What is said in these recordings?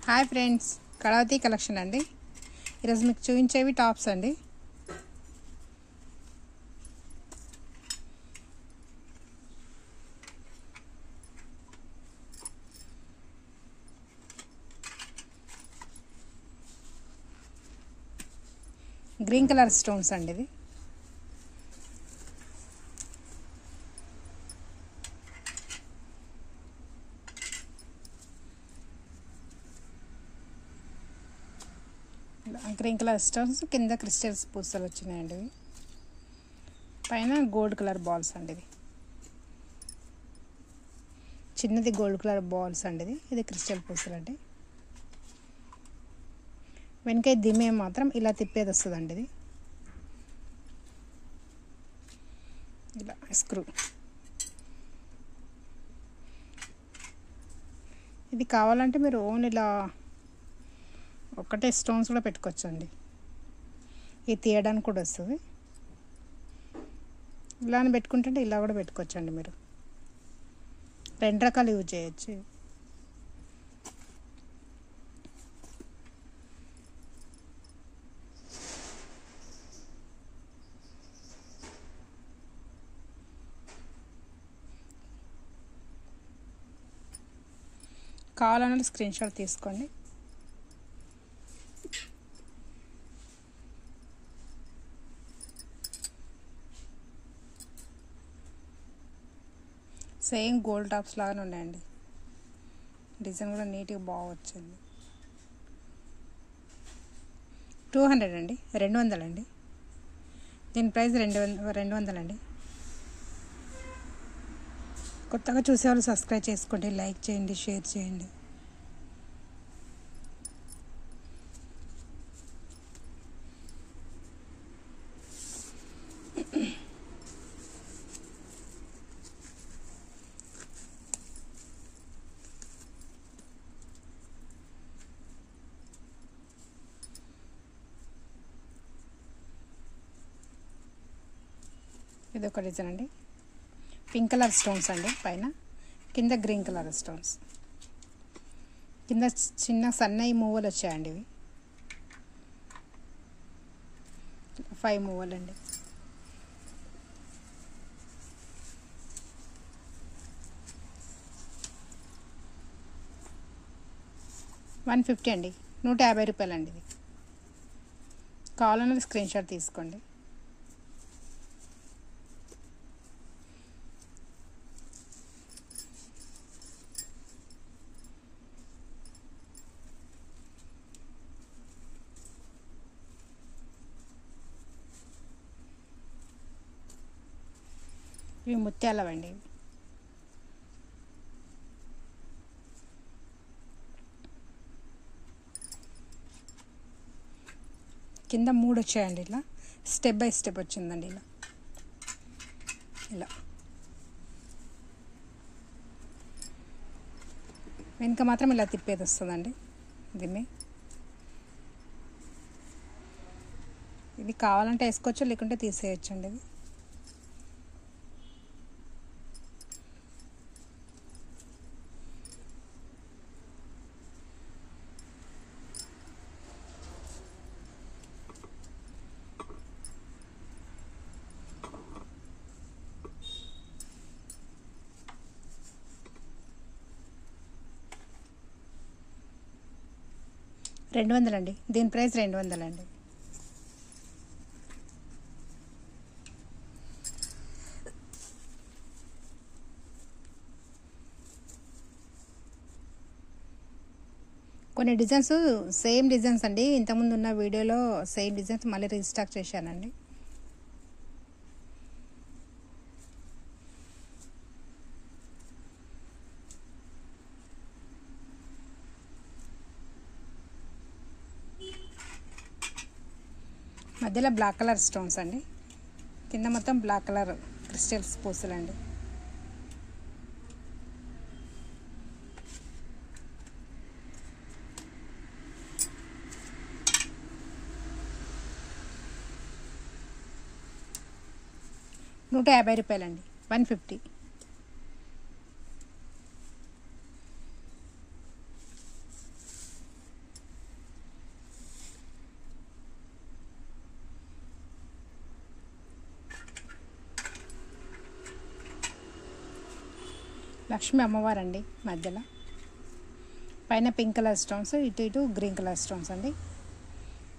Hi friends, Kalavathi collection అండి. ఈరోజు మీకు చూపించేవి టాప్స్ అండి. గ్రీన్ కలర్ స్టోన్స్ అండి. ఇది గ్రీన్ కలర్ స్టోన్స్ కింద క్రిస్టల్స్ పూసలు వచ్చినాయండి. ఇవి పైన గోల్డ్ కలర్ బాల్స్ అండి. ఇది చిన్నది గోల్డ్ కలర్ బాల్స్ అండి. ఇది క్రిస్టల్ పూసలు అండి. వెనక దిమ్మే మాత్రం ఇలా తిప్పేది వస్తుందండి. ఇది ఇలా స్క్రూ. ఇది కావాలంటే మీరు ఓన్ ఇలా ఒకటే స్టోన్స్ కూడా పెట్టుకోవచ్చు అండి. ఇది తీయడానికి కూడా వస్తుంది. ఇలానే పెట్టుకుంటే ఇలా కూడా పెట్టుకోవచ్చు అండి. మీరు రెండు రకాలు యూజ్ చేయొచ్చు. కావాలన్నది స్క్రీన్ షాట్ తీసుకోండి. సేమ్ గోల్డ్ టాప్స్ లాగానే ఉన్నాయండి. డిజైన్ కూడా నీట్గా బాగా వచ్చింది. 200 అండి, 200 అండి. దీని ప్రైస్ 200 అండి. కొత్తగా చూసేవాళ్ళు సబ్స్క్రైబ్ చేసుకోండి, లైక్ చేయండి, షేర్ చేయండి. ఇది ఒక డిజైన్ అండి. పింక్ కలర్ స్టోన్స్ అండి. పైన కింద గ్రీన్ కలర్ స్టోన్స్. కింద చిన్న సన్నయి మూవలు వచ్చాయండి. ఇవి 5 మూవలు అండి. $150 అండి. 150 రూపాయలు అండి. ఇది కావాలన్నది స్క్రీన్ షాట్ తీసుకోండి. ఇవి ముత్యాలవండి. కింద 3 వచ్చాయండి. ఇలా స్టెప్ బై స్టెప్ వచ్చిందండి. ఇలా వెనుక మాత్రం ఇలా తిప్పేది వస్తుందండి. దీన్ని ఇది కావాలంటే వేసుకోవచ్చు, లేకుంటే తీసేయచ్చండి. ఇది $200 అండి. దీని ప్రైస్ 200 అండి. కొన్ని డిజైన్స్ సేమ్ డిజైన్స్ అండి. ఇంతకుముందు ఉన్న వీడియోలో సేమ్ డిజైన్స్ మళ్ళీ రీస్టాక్ చేశానండి. మధ్యలో బ్లాక్ కలర్ స్టోన్స్ అండి. కింద మొత్తం బ్లాక్ కలర్ క్రిస్టల్స్ పూసలు అండి. $150 అండి. 150. లక్ష్మీ అమ్మవారండి మధ్యలో. పైన పింక్ కలర్ స్టోన్స్, ఇటు ఇటు గ్రీన్ కలర్ స్టోన్స్ అండి.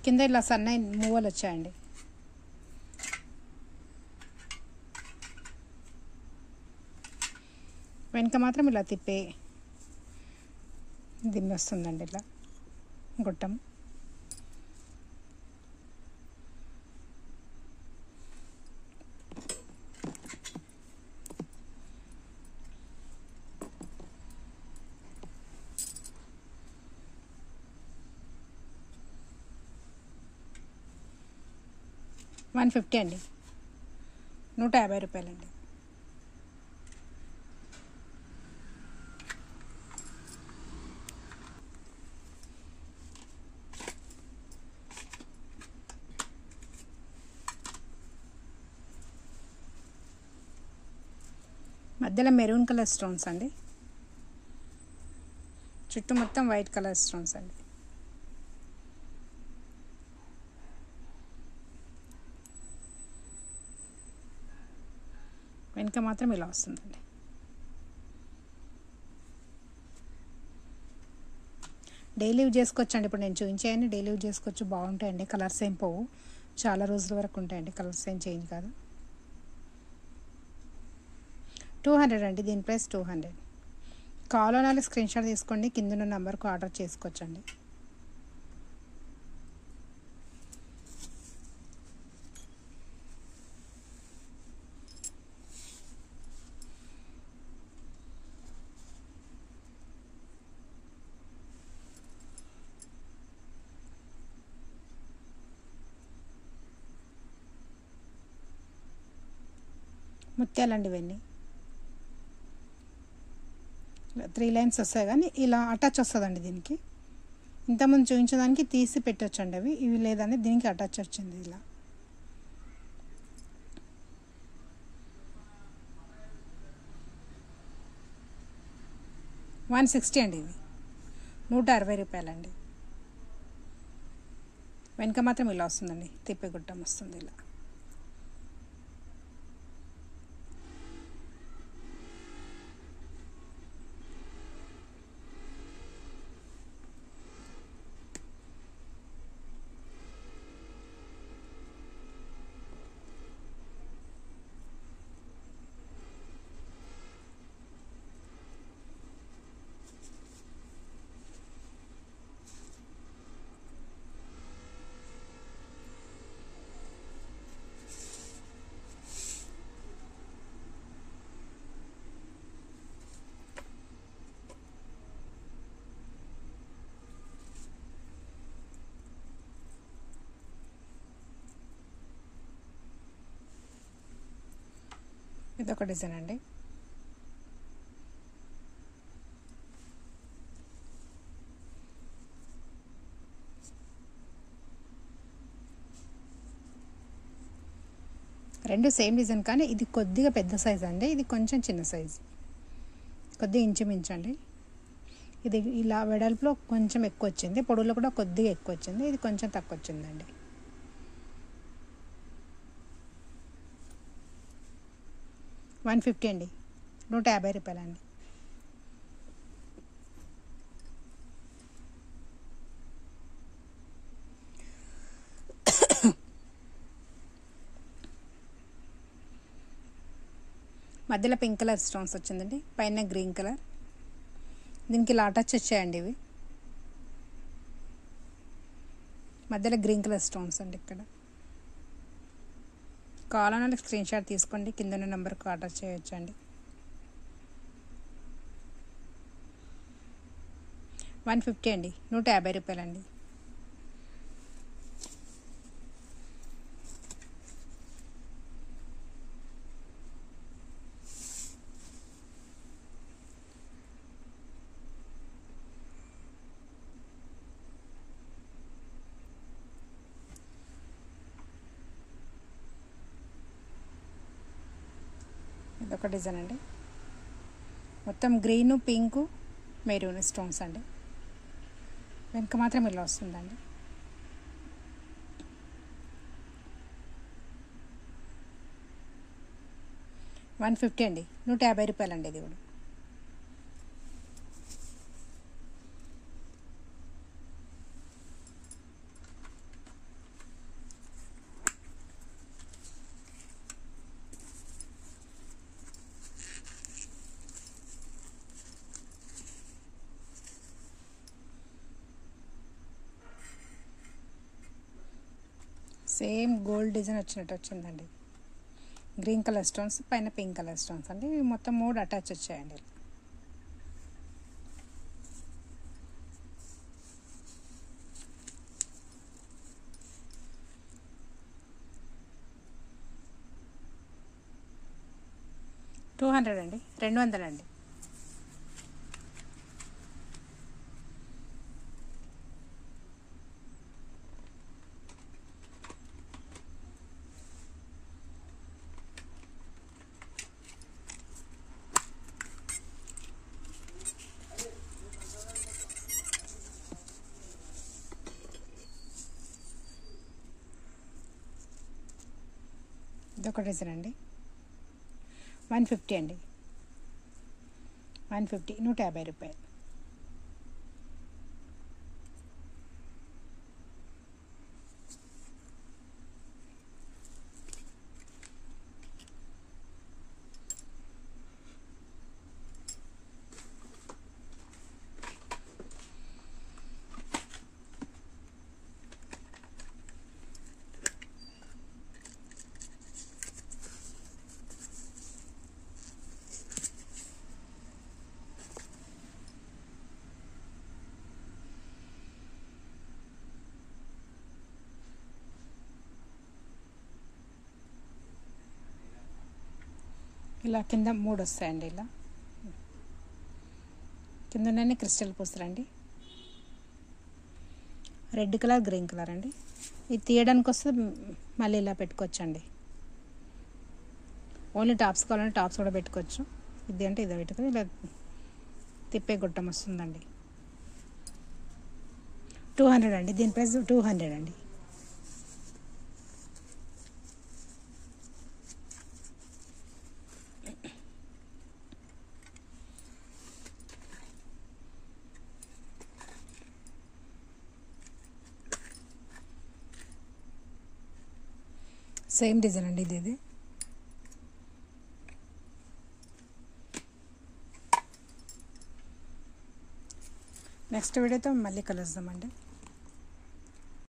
కింద ఇలా సన్నై మూవలు వచ్చాయండి. వెనక మాత్రం ఇలా తిప్పే దిమ్మి వస్తుందండి, ఇలా గుట్టం. $150 అండి, $150 అండి. మధ్యలో మెరూన్ కలర్ స్టోన్స్ అండి, చుట్టూ మొత్తం వైట్ కలర్ స్టోన్స్ అండి. వెనక మాత్రం ఇలా వస్తుందండి. డైలీ యూజ్ చేసుకోవచ్చండి. ఇప్పుడు నేను చూపించాయని డైలీ యూజ్ చేసుకోవచ్చు, బాగుంటాయండి. కలర్స్ ఏం పోవు, చాలా రోజుల వరకు ఉంటాయండి, కలర్స్ ఏం చేంజ్ కాదు. 200 అండి, దీని ప్రైస్ 200. కావాలన్నా స్క్రీన్ షాట్ తీసుకోండి, కింద నెంబర్కు ఆర్డర్ చేసుకోవచ్చండి. ముత్యాలండి ఇవన్నీ. 3 లైన్స్ వస్తాయి కానీ ఇలా అటాచ్ వస్తుందండి దీనికి. ఇంతకుముందు చూపించడానికి తీసి పెట్టొచ్చండి అవి, ఇవి లేదండి దీనికి అటాచ్ వచ్చింది ఇలా. $160 అండి, ఇవి $160 అండి. వెనక మాత్రం ఇలా వస్తుందండి, తిప్పే గుట్టం వస్తుంది ఇలా. ఇదొక డిజైన్ అండి. రెండు సేమ్ డిజైన్ కానీ ఇది కొద్దిగా పెద్ద సైజ్ అండి, ఇది కొంచెం చిన్న సైజు, కొద్దిగా ఇంచుమించండి. ఇది ఇలా వెడల్పులో కొంచెం ఎక్కువ వచ్చింది, పొడవులో కూడా కొద్దిగా ఎక్కువ వచ్చింది, ఇది కొంచెం తక్కువ వచ్చిందండి. $150 అండి, $150 అండి. మధ్యలో పింక్ కలర్ స్టోన్స్ వచ్చిందండి, పైన గ్రీన్ కలర్. దీనికి ఇలా అటాచ్ వచ్చాయండి ఇవి. మధ్యలో గ్రీన్ కలర్ స్టోన్స్ అండి ఇక్కడ. కావాలన్నా స్క్రీన్ షాట్ తీసుకోండి, కింద నెంబర్కి ఆర్డర్ చేయొచ్చండి. $150 అండి, $150 అండి. ఇదొక డిజైన్ అండి, మొత్తం గ్రీను పింకు మెరూన్ స్టోన్స్ అండి. వెనక మాత్రం ఇలా వస్తుందండి. $150 అండి, $150 అండి ఇది కూడా. సేమ్ గోల్డ్ డిజైన్ వచ్చినట్టు వచ్చిందండి. గ్రీన్ కలర్ స్టోన్స్ పైన పింక్ కలర్ స్టోన్స్ అండి. మొత్తం 3 అటాచ్ వచ్చాయండి. 200 అండి, 200 అండి. ఇదొక డిజైన్ అండి. 150 అండి. 150 150 రూపాయలు. ఇలా కింద 3 వస్తాయండి. ఇలా కిందనే క్రిస్టల్ పూసలండి. రెడ్ కలర్ గ్రీన్ కలర్ అండి. ఇది తీయడానికి వస్తే మళ్ళీ ఇలా పెట్టుకోవచ్చండి. ఓన్లీ టాప్స్ కావాలంటే టాప్స్ కూడా పెట్టుకోవచ్చు. ఇది అంటే ఇది పెట్టుకొని ఇలా తిప్పే గుట్టం వస్తుందండి. 200 అండి. దీని ప్రైస్ 200 అండి. సేమ్ డిజైన్ అండి ఇది. నెక్స్ట్ వీడియోతో మళ్ళీ కలుద్దామండి.